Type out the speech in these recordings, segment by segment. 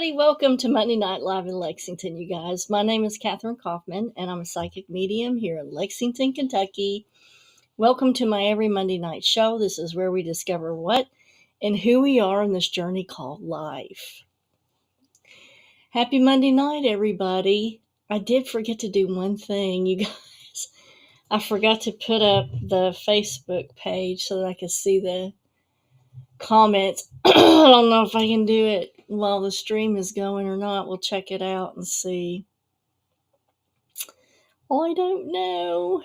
everybody. Welcome to Monday Night Live in Lexington, you guys. My name is Catherine Kaufman, and I'm a psychic medium here in Lexington, Kentucky. Welcome to my every Monday night show. This is where we discover what and who we are in this journey called life. Happy Monday night, everybody. I did forget to do one thing, you guys. I forgot to put up the Facebook page so that I could see the comments. I don't know if I can do it while the stream is going or not. We'll check it out and see. I don't know.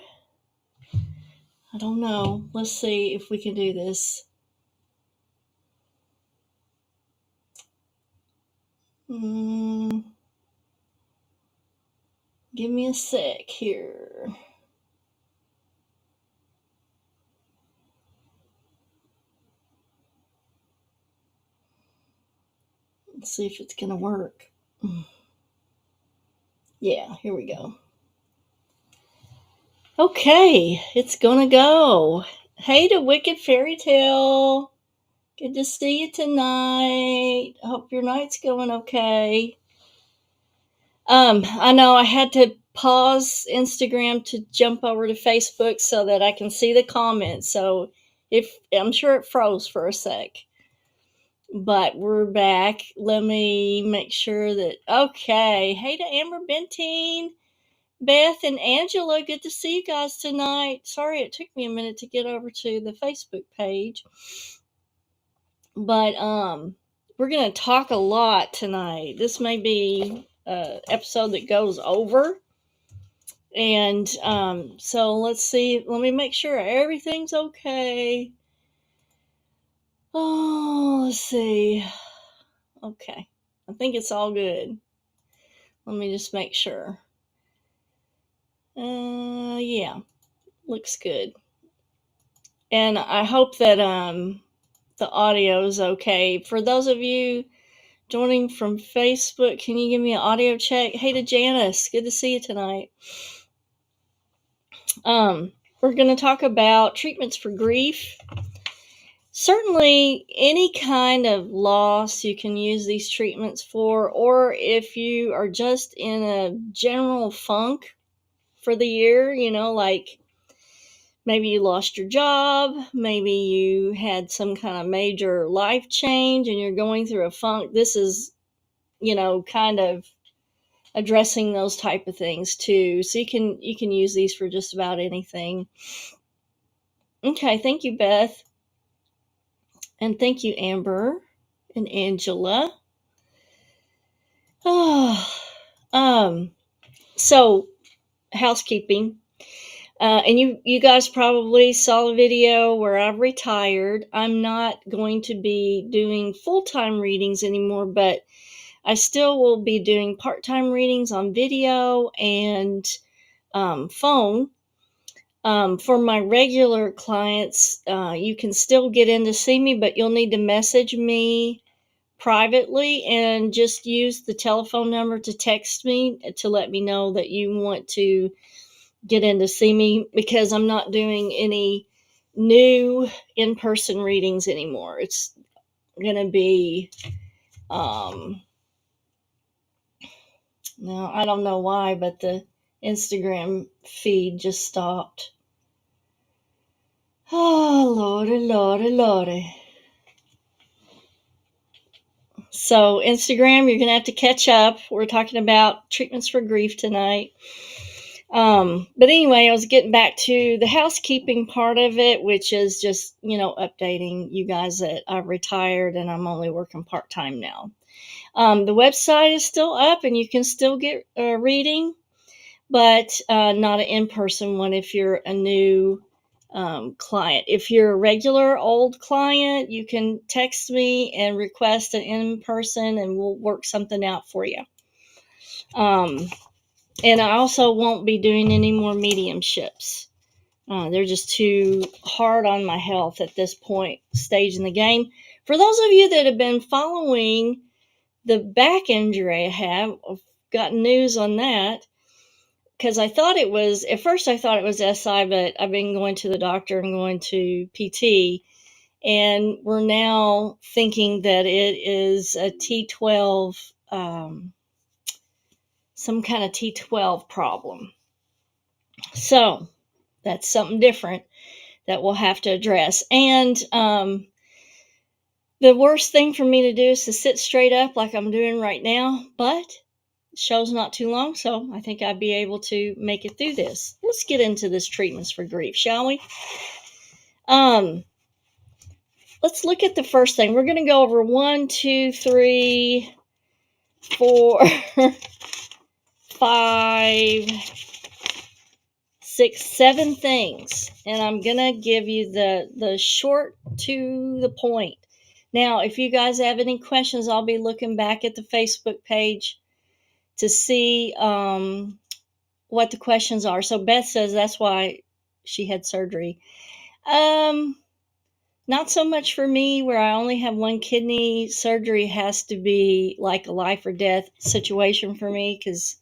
Let's see if we can do this. Give me a sec here. Let's see if it's going to work. Yeah, here we go. Okay, it's going to go. Hey to Wicked Fairy Tale. Good to see you tonight. Hope your night's going okay. I know I had to pause Instagram to jump over to Facebook so that I can see the comments. So I'm sure it froze for a sec. But we're back. Let me make sure that, okay. Hey to Amber Bentine, Beth, and Angela. Good to see you guys tonight. Sorry it took me a minute to get over to the Facebook page. But we're going to talk a lot tonight. This may be an episode that goes over. And so let's see. Let me make sure everything's okay. Oh, let's see. Okay. I think it's all good. Let me just make sure. Yeah. Looks good. And I hope that the audio is okay. For those of you joining from Facebook, can you give me an audio check? Hey to Janice. Good to see you tonight. We're going to talk about treatments for grief. Certainly, any kind of loss you can use these treatments for, or if you are just in a general funk for the year, like maybe you lost your job, maybe you had some kind of major life change and you're going through a funk. This is, kind of addressing those type of things too. So you can use these for just about anything. Okay, thank you, Beth. And thank you, Amber and Angela. So housekeeping. And you guys probably saw the video where I've retired. I'm not going to be doing full-time readings anymore, but I still will be doing part-time readings on video and phone. For my regular clients, you can still get in to see me, but you'll need to message me privately and just use the telephone number to text me to let me know that you want to get in to see me, because I'm not doing any new in-person readings anymore. It's going to be, now I don't know why, but the Instagram feed just stopped. Oh, Lordy. So Instagram, you're going to have to catch up. We're talking about treatments for grief tonight. But anyway, I was getting back to the housekeeping part of it, which is just, updating you guys that I've retired and I'm only working part-time now. The website is still up and you can still get a reading, but not an in-person one if you're a new client. If you're a regular old client, you can text me and request an in-person and we'll work something out for you. And I also won't be doing any more mediumships. They're just too hard on my health at this stage in the game. For those of you that have been following the back injury I have, I've got news on that. Because at first I thought it was SI, but I've been going to the doctor and going to PT. And we're now thinking that it is a T12 some kind of T12 problem. So that's something different that we'll have to address. And the worst thing for me to do is to sit straight up like I'm doing right now, but the show's not too long, so I think I'd be able to make it through this. Let's get into this treatments for grief, shall we? Let's look at the first thing. We're going to go over 1, 2, 3, 4, 5, 6, 7 things, and I'm going to give you the short to the point. Now, if you guys have any questions, I'll be looking back at the Facebook page to see what the questions are. So Beth says that's why she had surgery. Not so much for me, where I only have one kidney. Surgery has to be like a life or death situation for me because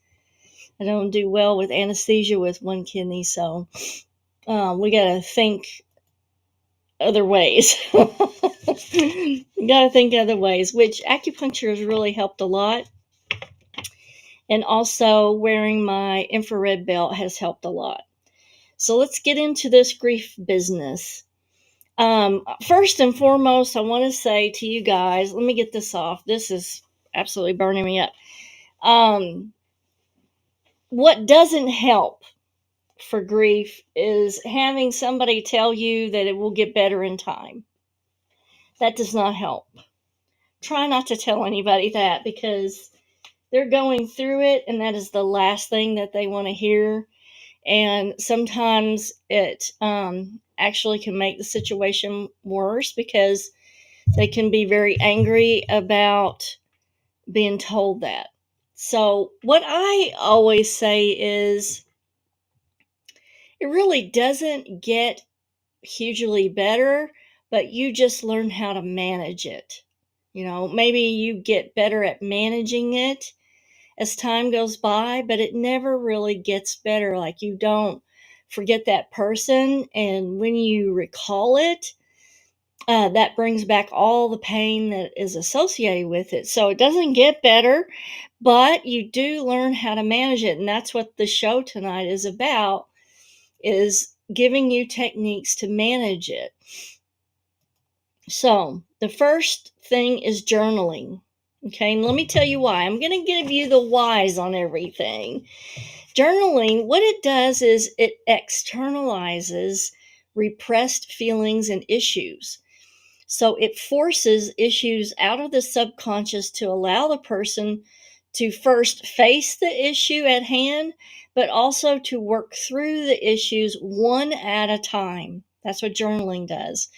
I don't do well with anesthesia with one kidney. So we got to think other ways. You got to think other ways, which acupuncture has really helped a lot. And also wearing my infrared belt has helped a lot. So let's get into this grief business. First and foremost, I want to say to you guys, let me get this off. This is absolutely burning me up. What doesn't help for grief is having somebody tell you that it will get better in time. That does not help. Try not to tell anybody that, because they're going through it and that is the last thing that they want to hear. And sometimes it actually can make the situation worse because they can be very angry about being told that. So what I always say is, it really doesn't get hugely better, but you just learn how to manage it. You know, maybe you get better at managing it as time goes by, but it never really gets better. Like, you don't forget that person, and when you recall it, that brings back all the pain that is associated with it. So it doesn't get better, but you do learn how to manage it. And that's what the show tonight is about, is giving you techniques to manage it. So the first thing is journaling. Okay, and let me tell you why. I'm going to give you the whys on everything. Journaling, what it does is it externalizes repressed feelings and issues. So it forces issues out of the subconscious to allow the person to first face the issue at hand, but also to work through the issues one at a time. That's what journaling does.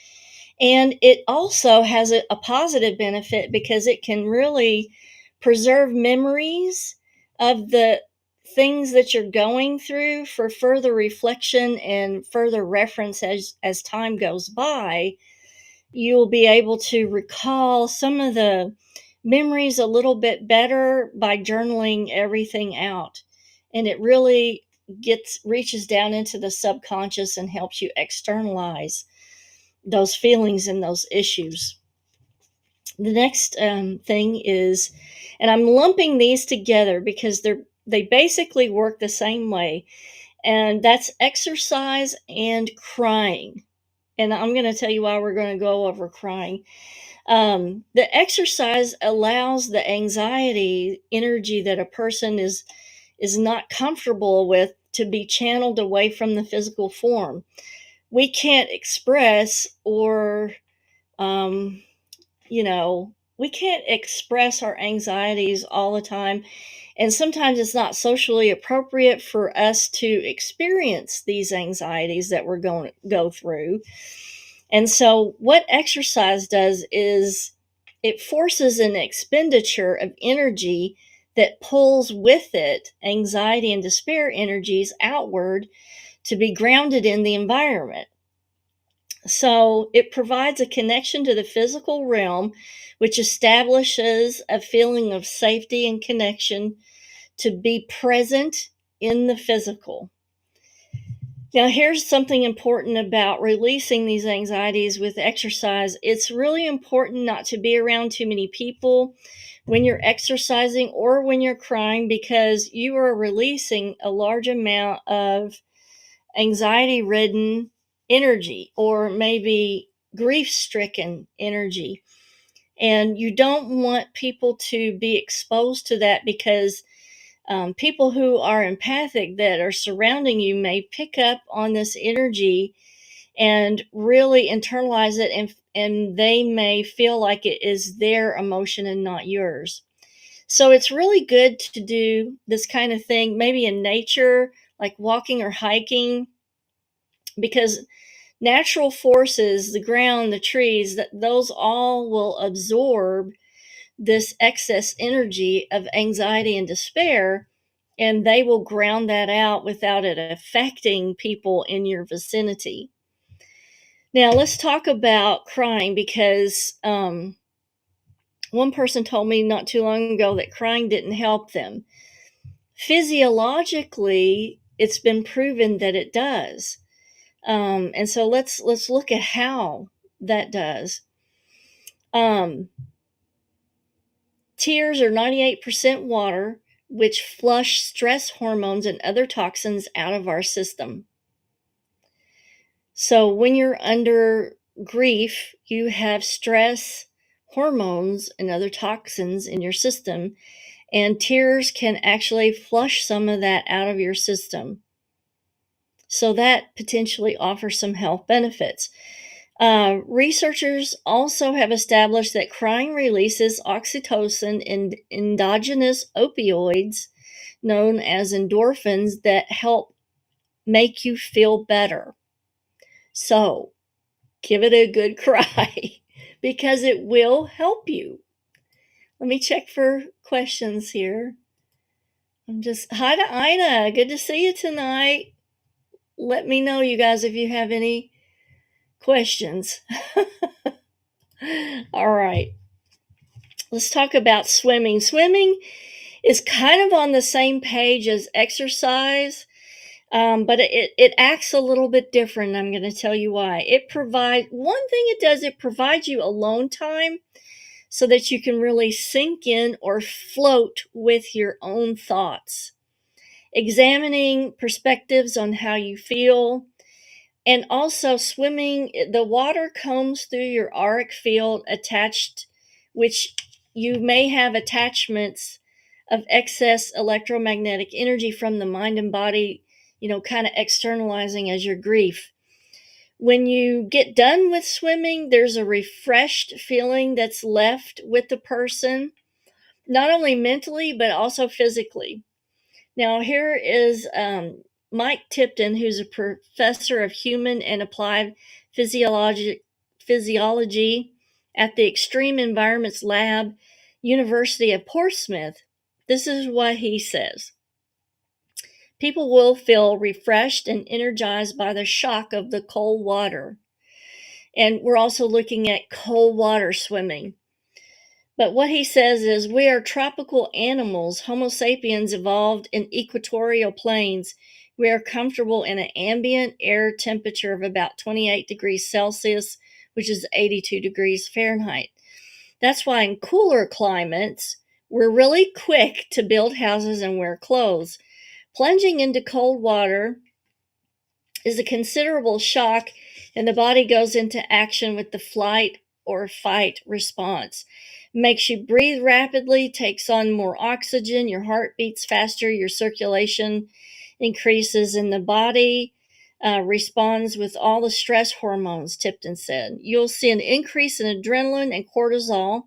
And it also has a positive benefit because it can really preserve memories of the things that you're going through for further reflection and further reference as time goes by. You'll be able to recall some of the memories a little bit better by journaling everything out. And it really reaches down into the subconscious and helps you externalize those feelings and those issues. The next thing is, and I'm lumping these together because they basically work the same way, and that's exercise and crying. And I'm going to tell you why we're going to go over crying. The exercise allows the anxiety energy that a person is not comfortable with to be channeled away from the physical form. We can't express or we can't express our anxieties all the time. And sometimes it's not socially appropriate for us to experience these anxieties that we're going to go through. And so what exercise does is it forces an expenditure of energy that pulls with it anxiety and despair energies outward to be grounded in the environment. So it provides a connection to the physical realm, which establishes a feeling of safety and connection to be present in the physical. Now, here's something important about releasing these anxieties with exercise. It's really important not to be around too many people when you're exercising or when you're crying, because you are releasing a large amount of anxiety ridden energy, or maybe grief stricken energy. And you don't want people to be exposed to that, because people who are empathic that are surrounding you may pick up on this energy and really internalize it, and they may feel like it is their emotion and not yours. So it's really good to do this kind of thing, maybe in nature, like walking or hiking, because natural forces, the ground, the trees, that those all will absorb this excess energy of anxiety and despair, and they will ground that out without it affecting people in your vicinity. Now, let's talk about crying, because one person told me not too long ago that crying didn't help them. Physiologically, it's been proven that it does. And so let's look at how that does. Tears are 98% water, which flush stress hormones and other toxins out of our system. So when you're under grief, you have stress hormones and other toxins in your system, and tears can actually flush some of that out of your system. So that potentially offers some health benefits. Researchers also have established that crying releases oxytocin and endogenous opioids known as endorphins that help make you feel better. So give it a good cry because it will help you. Let me check for questions here. Hi to Ina. Good to see you tonight. Let me know, you guys, if you have any questions. All right. Let's talk about swimming. Swimming is kind of on the same page as exercise, but it acts a little bit different. I'm going to tell you why. One thing it does, it provides you alone time so that you can really sink in or float with your own thoughts, examining perspectives on how you feel. And also, swimming, the water combs through your auric field attached, which you may have attachments of excess electromagnetic energy from the mind and body, kind of externalizing as your grief. When you get done with swimming, there's a refreshed feeling that's left with the person, not only mentally, but also physically. Now, here is Mike Tipton, who's a professor of human and applied physiology at the Extreme Environments Lab, University of Portsmouth. This is what he says. People will feel refreshed and energized by the shock of the cold water. And we're also looking at cold water swimming. But what he says is, we are tropical animals. Homo sapiens evolved in equatorial plains. We are comfortable in an ambient air temperature of about 28 degrees Celsius, which is 82 degrees Fahrenheit. That's why in cooler climates, we're really quick to build houses and wear clothes. Plunging into cold water is a considerable shock, and the body goes into action with the flight or fight response. Makes you breathe rapidly, takes on more oxygen, your heart beats faster, your circulation increases, and the body responds with all the stress hormones, Tipton said. You'll see an increase in adrenaline and cortisol.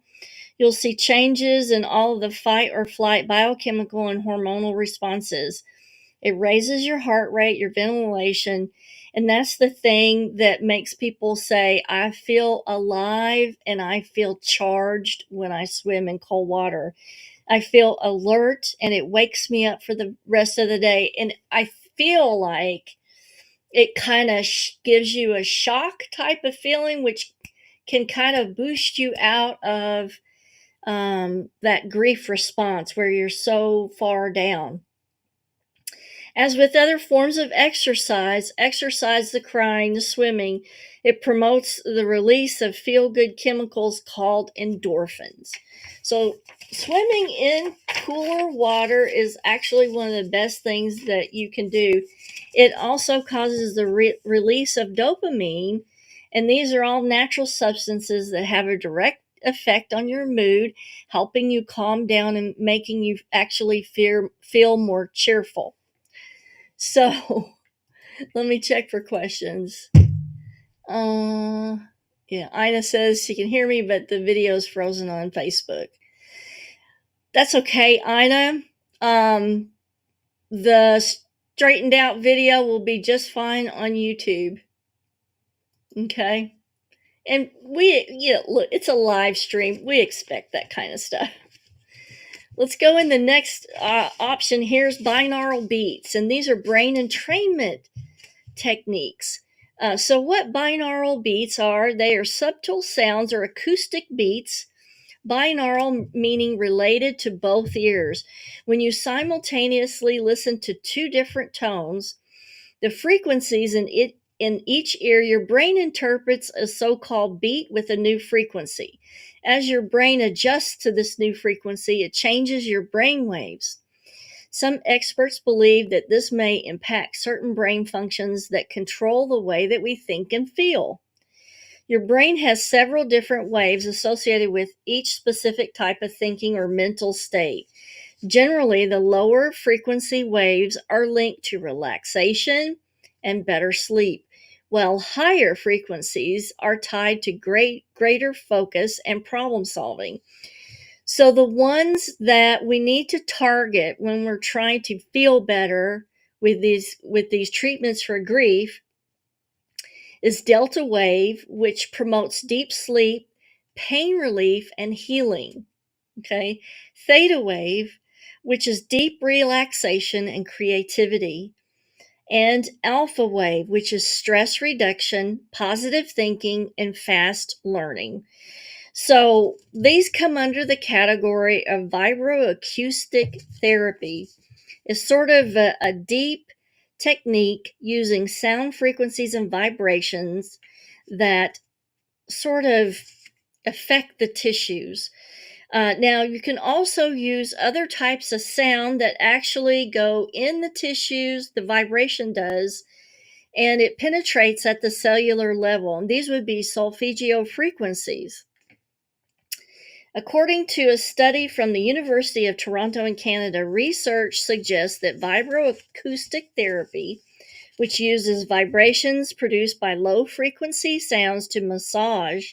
You'll see changes in all of the fight or flight biochemical and hormonal responses. It raises your heart rate, your ventilation, and that's the thing that makes people say, I feel alive and I feel charged when I swim in cold water. I feel alert and it wakes me up for the rest of the day. And I feel like it kind of gives you a shock type of feeling, which can kind of boost you out of that grief response where you're so far down. As with other forms of exercise, the crying, the swimming, it promotes the release of feel good chemicals called endorphins. So, swimming in cooler water is actually one of the best things that you can do. It also causes the release of dopamine, and these are all natural substances that have a direct effect on your mood, helping you calm down and making you actually feel more cheerful. So let me check for questions. Uh, yeah, Ina says she can hear me, but the video's frozen on Facebook. That's okay, Ina. Um, the straightened out video will be just fine on YouTube. Okay. And look, it's a live stream. We expect that kind of stuff. Let's go in the next option. Here's binaural beats, and these are brain entrainment techniques. So, what binaural beats are? They are subtle sounds or acoustic beats. Binaural meaning related to both ears. When you simultaneously listen to two different tones, the frequencies in each ear, your brain interprets a so-called beat with a new frequency. As your brain adjusts to this new frequency, it changes your brain waves. Some experts believe that this may impact certain brain functions that control the way that we think and feel. Your brain has several different waves associated with each specific type of thinking or mental state. Generally, the lower frequency waves are linked to relaxation and better sleep, while higher frequencies are tied to greater focus and problem solving. So the ones that we need to target when we're trying to feel better with these treatments for grief is delta wave, which promotes deep sleep, pain relief, and healing. Okay. Theta wave, which is deep relaxation and creativity. And alpha wave, which is stress reduction, positive thinking, and fast learning. So these come under the category of vibroacoustic therapy. It's sort of a deep technique using sound frequencies and vibrations that sort of affect the tissues. Now, you can also use other types of sound that actually go in the tissues, the vibration does, and it penetrates at the cellular level. And these would be solfeggio frequencies. According to a study from the University of Toronto in Canada, research suggests that vibroacoustic therapy, which uses vibrations produced by low frequency sounds to massage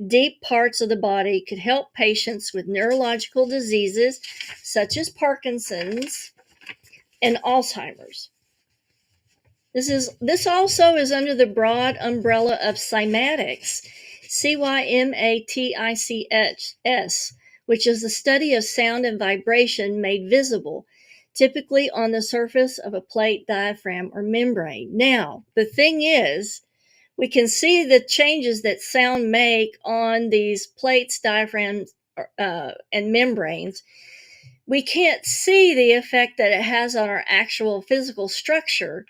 deep parts of the body, could help patients with neurological diseases such as Parkinson's and Alzheimer's. This also is under the broad umbrella of cymatics, cymatics, which is the study of sound and vibration made visible, typically on the surface of a plate, diaphragm, or membrane. Now, the thing is, we can see the changes that sound make on these plates, diaphragms, and membranes. We can't see the effect that it has on our actual physical structure,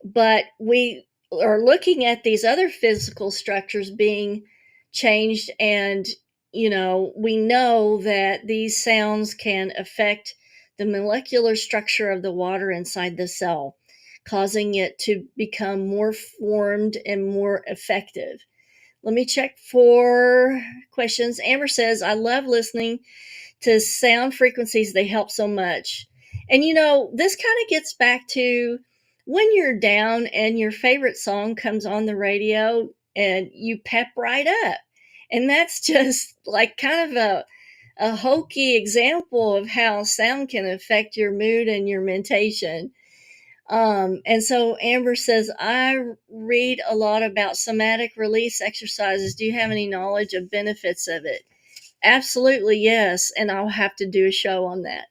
but we are looking at these other physical structures being changed, and we know that these sounds can affect the molecular structure of the water inside the cell, causing it to become more formed and more effective. Let me check for questions. Amber says, I love listening to sound frequencies. They help so much. And this kind of gets back to when you're down and your favorite song comes on the radio and you pep right up. And that's just like kind of a hokey example of how sound can affect your mood and your mentation. And so Amber says, I read a lot about somatic release exercises. Do you have any knowledge of benefits of it? Absolutely, yes. And I'll have to do a show on that.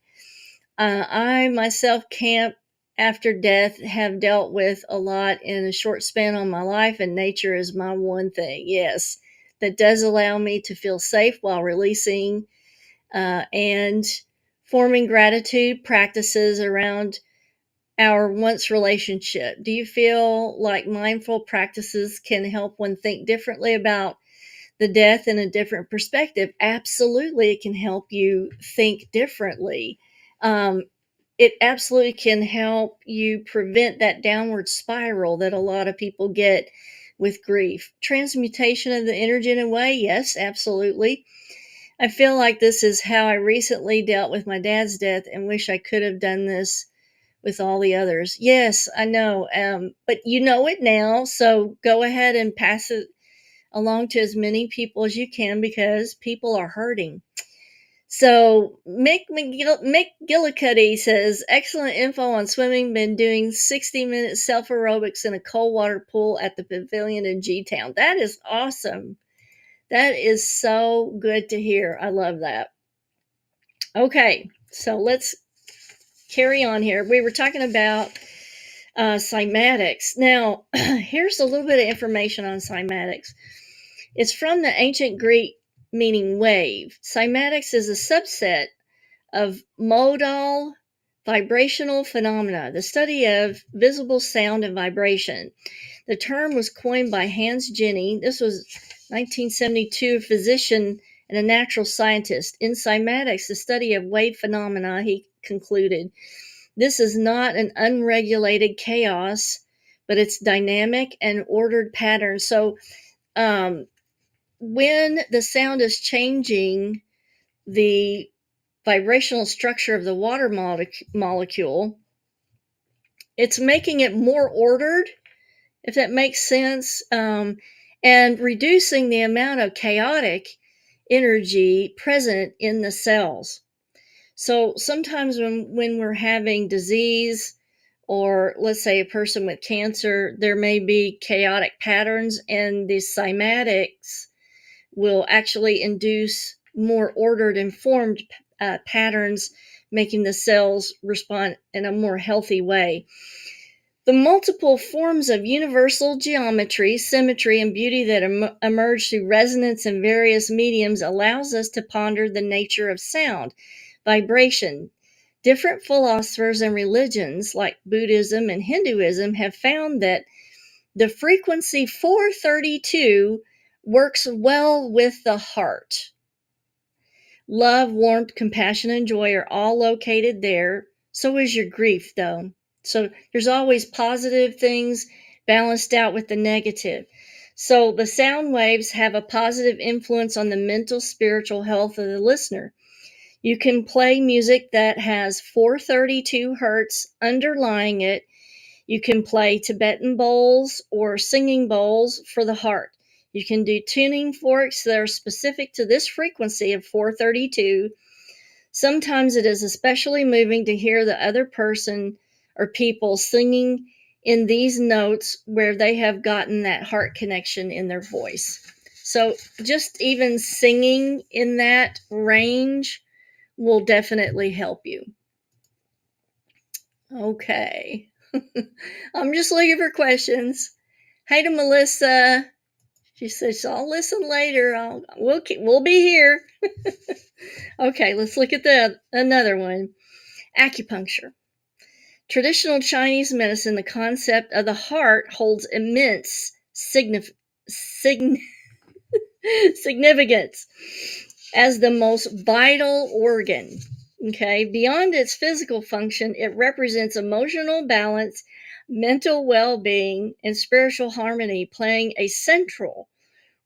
I myself can't, after death, have dealt with a lot in a short span on my life, and nature is my one thing. Yes, that does allow me to feel safe while releasing and forming gratitude practices around our once relationship? Do you feel like mindful practices can help one think differently about the death in a different perspective? Absolutely, it can help you think differently. Um, it absolutely can help you prevent that downward spiral that a lot of people get with grief. Transmutation of the energy in a way, yes, absolutely. I feel like this is how I recently dealt with my dad's death and wish I could have done this with all the others. Yes, I know. But you know it now, so go ahead and pass it along to as many people as you can because people are hurting. So McGillicuddy says, excellent info on swimming. Been doing 60-minute self aerobics in a cold water pool at the pavilion in G Town. That is awesome. That is so good to hear. I love that. Okay, so let's carry on here. We were talking about cymatics. Now, here's a little bit of information on cymatics. It's from the ancient Greek meaning wave. Cymatics is a subset of modal vibrational phenomena, the study of visible sound and vibration. The term was coined by Hans Jenny. This was 1972, a physician and a natural scientist. In cymatics, the study of wave phenomena, he concluded, this is not an unregulated chaos, but it's dynamic and ordered pattern. So, when the sound is changing the vibrational structure of the water molecule, it's making it more ordered, if that makes sense, and reducing the amount of chaotic energy present in the cells. So sometimes when we're having disease, or let's say a person with cancer, there may be chaotic patterns, and the cymatics will actually induce more ordered and formed patterns, making the cells respond in a more healthy way. The multiple forms of universal geometry, symmetry, and beauty that emerge through resonance in various mediums allows us to ponder the nature of sound, vibration. Different philosophers and religions, like Buddhism and Hinduism, have found that the frequency 432 works well with the heart. Love, warmth, compassion, and joy are all located there. So is your grief, though. So there's always positive things balanced out with the negative. So the sound waves have a positive influence on the mental, spiritual health of the listener. You can play music that has 432 hertz underlying it. You can play Tibetan bowls or singing bowls for the heart. You can do tuning forks that are specific to this frequency of 432. Sometimes it is especially moving to hear the other person or people singing in these notes where they have gotten that heart connection in their voice. So just even singing in that range will definitely help you. Okay. I'm just looking for questions. Hey to Melissa. She says, I'll listen later. We'll be here. Okay, let's look at another one. Acupuncture. Traditional Chinese medicine, the concept of the heart holds immense significance as the most vital organ. Okay, beyond its physical function, it represents emotional balance, mental well-being, and spiritual harmony, playing a central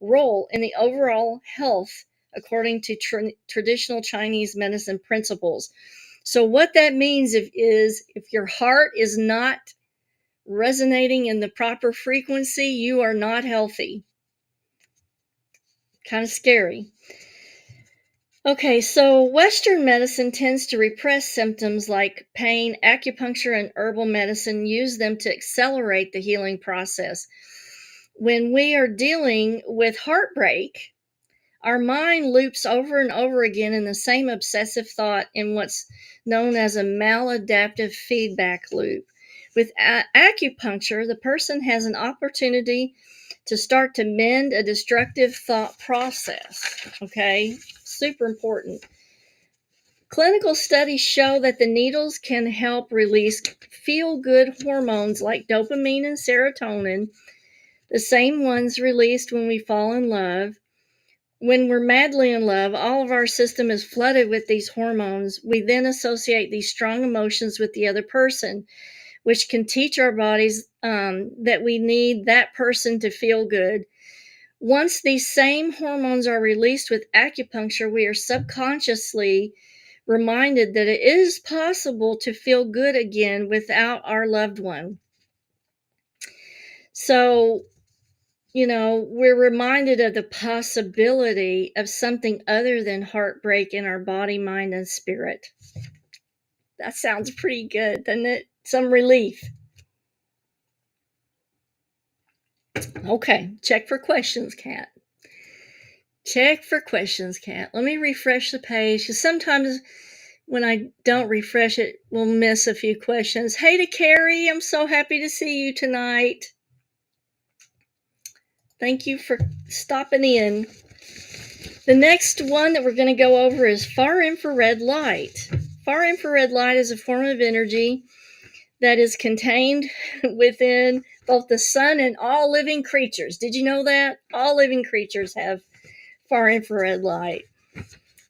role in the overall health according to traditional Chinese medicine principles. So what that means is if your heart is not resonating in the proper frequency, you are not healthy. Kind of scary. Okay, so Western medicine tends to repress symptoms like pain. Acupuncture and herbal medicine use them to accelerate the healing process. When we are dealing with heartbreak, our mind loops over and over again in the same obsessive thought in what's known as a maladaptive feedback loop. With acupuncture, the person has an opportunity to start to mend a destructive thought process. Okay, super important. Clinical studies show that the needles can help release feel-good hormones like dopamine and serotonin, the same ones released when we fall in love. When we're madly in love, all of our system is flooded with these hormones. We then associate these strong emotions with the other person, which can teach our bodies that we need that person to feel good. Once these same hormones are released with acupuncture, we are subconsciously reminded that it is possible to feel good again without our loved one. So, we're reminded of the possibility of something other than heartbreak in our body, mind, and spirit. That sounds pretty good, doesn't it? Some relief. Okay, check for questions, Kat. Check for questions, Kat. Let me refresh the page, because sometimes when I don't refresh it, we'll miss a few questions. Hey to Carrie, I'm so happy to see you tonight. Thank you for stopping in. The next one that we're going to go over is far infrared light. Far infrared light is a form of energy that is contained within both the sun and all living creatures. Did you know that? All living creatures have far infrared light.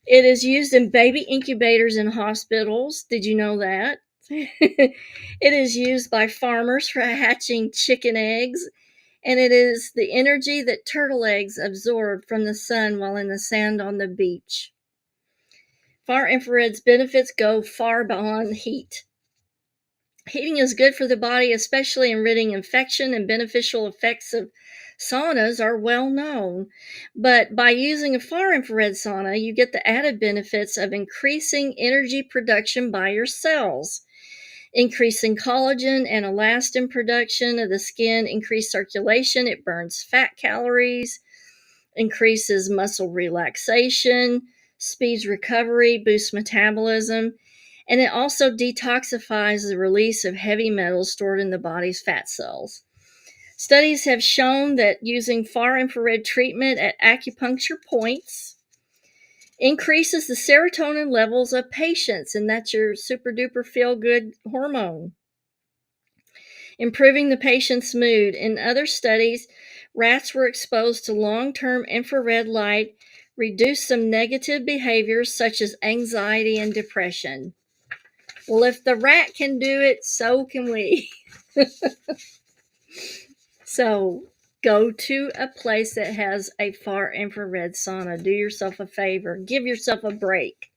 It is used in baby incubators in hospitals. Did you know that? It is used by farmers for hatching chicken eggs, and it is the energy that turtle eggs absorb from the sun while in the sand on the beach. Far infrared's benefits go far beyond heat. Heating is good for the body, especially in ridding infection, and beneficial effects of saunas are well known. But by using a far infrared sauna, you get the added benefits of increasing energy production by your cells, increasing collagen and elastin production of the skin, increased circulation, it burns fat calories, increases muscle relaxation, speeds recovery, boosts metabolism, and it also detoxifies the release of heavy metals stored in the body's fat cells. Studies have shown that using far infrared treatment at acupuncture points increases the serotonin levels of patients, and that's your super duper feel good hormone, improving the patient's mood. In other studies, rats were exposed to long-term infrared light, reduced some negative behaviors such as anxiety and depression. Well, if the rat can do it, so can we. So go to a place that has a far infrared sauna. Do yourself a favor. Give yourself a break.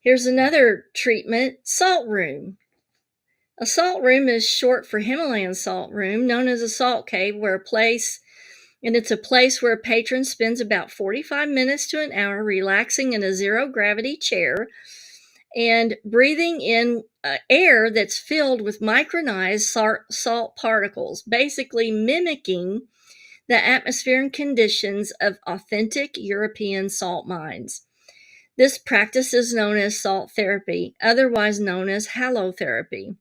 Here's another treatment, salt room. A salt room is short for Himalayan salt room, known as a salt cave, it's a place where a patron spends about 45 minutes to an hour relaxing in a zero gravity chair and breathing in air that's filled with micronized salt particles, basically mimicking the atmosphere and conditions of authentic European salt mines. This practice is known as salt therapy, otherwise known as halotherapy,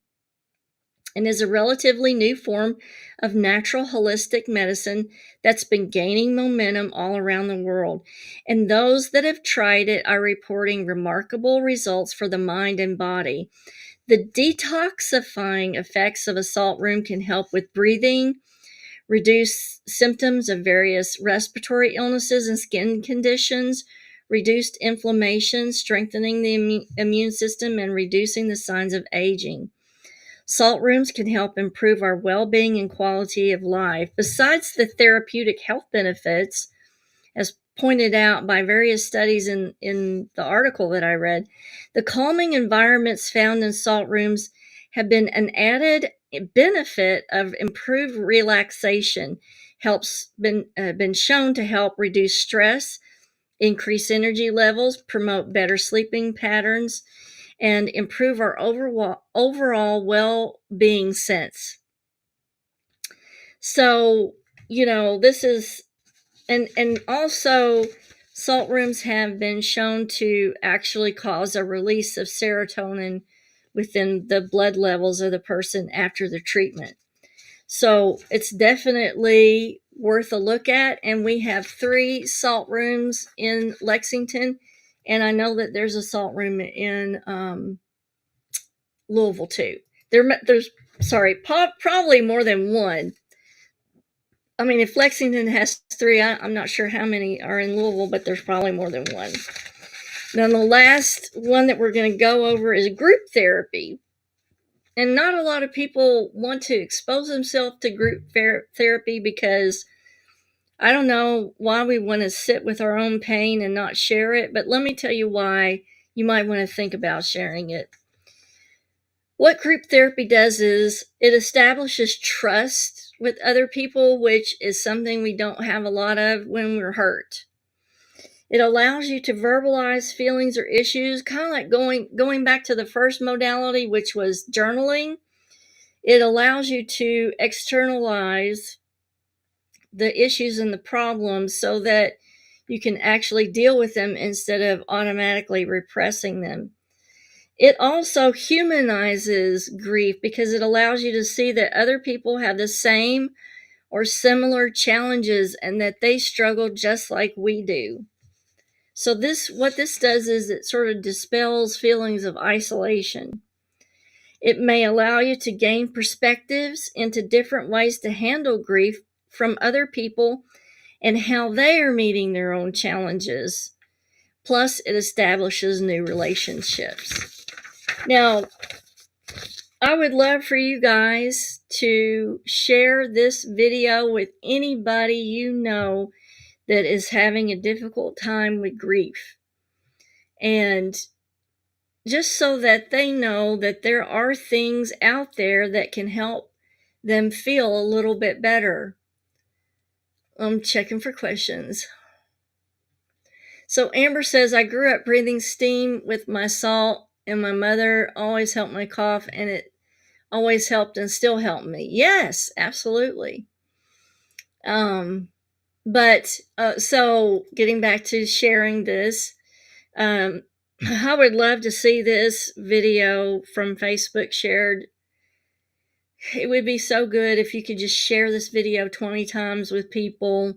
and is a relatively new form of natural holistic medicine that's been gaining momentum all around the world. And those that have tried it are reporting remarkable results for the mind and body. The detoxifying effects of a salt room can help with breathing, reduce symptoms of various respiratory illnesses and skin conditions, reduced inflammation, strengthening the immune system, and reducing the signs of aging. Salt rooms can help improve our well-being and quality of life. Besides the therapeutic health benefits, as pointed out by various studies in the article that I read, the calming environments found in salt rooms have been an added benefit of improved relaxation, been shown to help reduce stress, increase energy levels, promote better sleeping patterns, and improve our overall well-being sense. So, this is, and also salt rooms have been shown to actually cause a release of serotonin within the blood levels of the person after the treatment. So it's definitely worth a look at. And we have 3 salt rooms in Lexington. And I know that there's a salt room in Louisville too. There's probably more than one. I mean, if Lexington has 3, I'm not sure how many are in Louisville, but there's probably more than one. Now, the last one that we're going to go over is group therapy. And not a lot of people want to expose themselves to group therapy because I don't know why we want to sit with our own pain and not share it, but let me tell you why you might want to think about sharing it. What group therapy does is it establishes trust with other people, which is something we don't have a lot of when we're hurt. It allows you to verbalize feelings or issues, kind of like going back to the first modality, which was journaling. It allows you to externalize the issues and the problems so that you can actually deal with them instead of automatically repressing them. It also humanizes grief because it allows you to see that other people have the same or similar challenges and that they struggle just like we do. So what this does is it sort of dispels feelings of isolation. It may allow you to gain perspectives into different ways to handle grief from other people and how they are meeting their own challenges. Plus, it establishes new relationships. Now, I would love for you guys to share this video with anybody you know that is having a difficult time with grief. And just so that they know that there are things out there that can help them feel a little bit better. I'm checking for questions. So Amber says, I grew up breathing steam with my salt, and my mother always helped my cough, and it always helped and still helped me. Yes, absolutely. So getting back to sharing this, I would love to see this video from Facebook shared. It would be so good if you could just share this video 20 times with people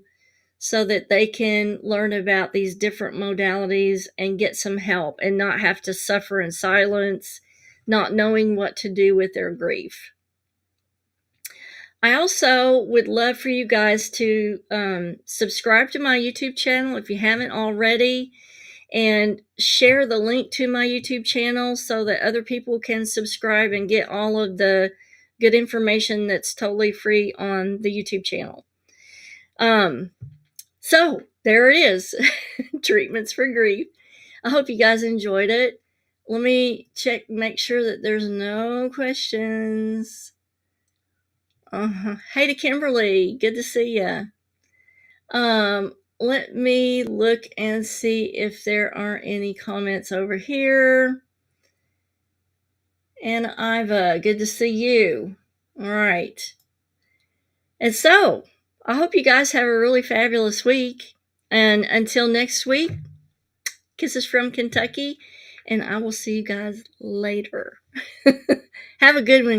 so that they can learn about these different modalities and get some help and not have to suffer in silence, not knowing what to do with their grief. I also would love for you guys to subscribe to my YouTube channel if you haven't already, and share the link to my YouTube channel so that other people can subscribe and get all of the good information that's totally free on the YouTube channel. So there it is. Treatments for grief. I hope you guys enjoyed it. Let me make sure that there's no questions. Hey to Kimberly, good to see ya. Let me look and see if there are any comments over here. And Iva, good to see you. All right. And so, I hope you guys have a really fabulous week. And until next week, kisses from Kentucky, and I will see you guys later. Have a good one.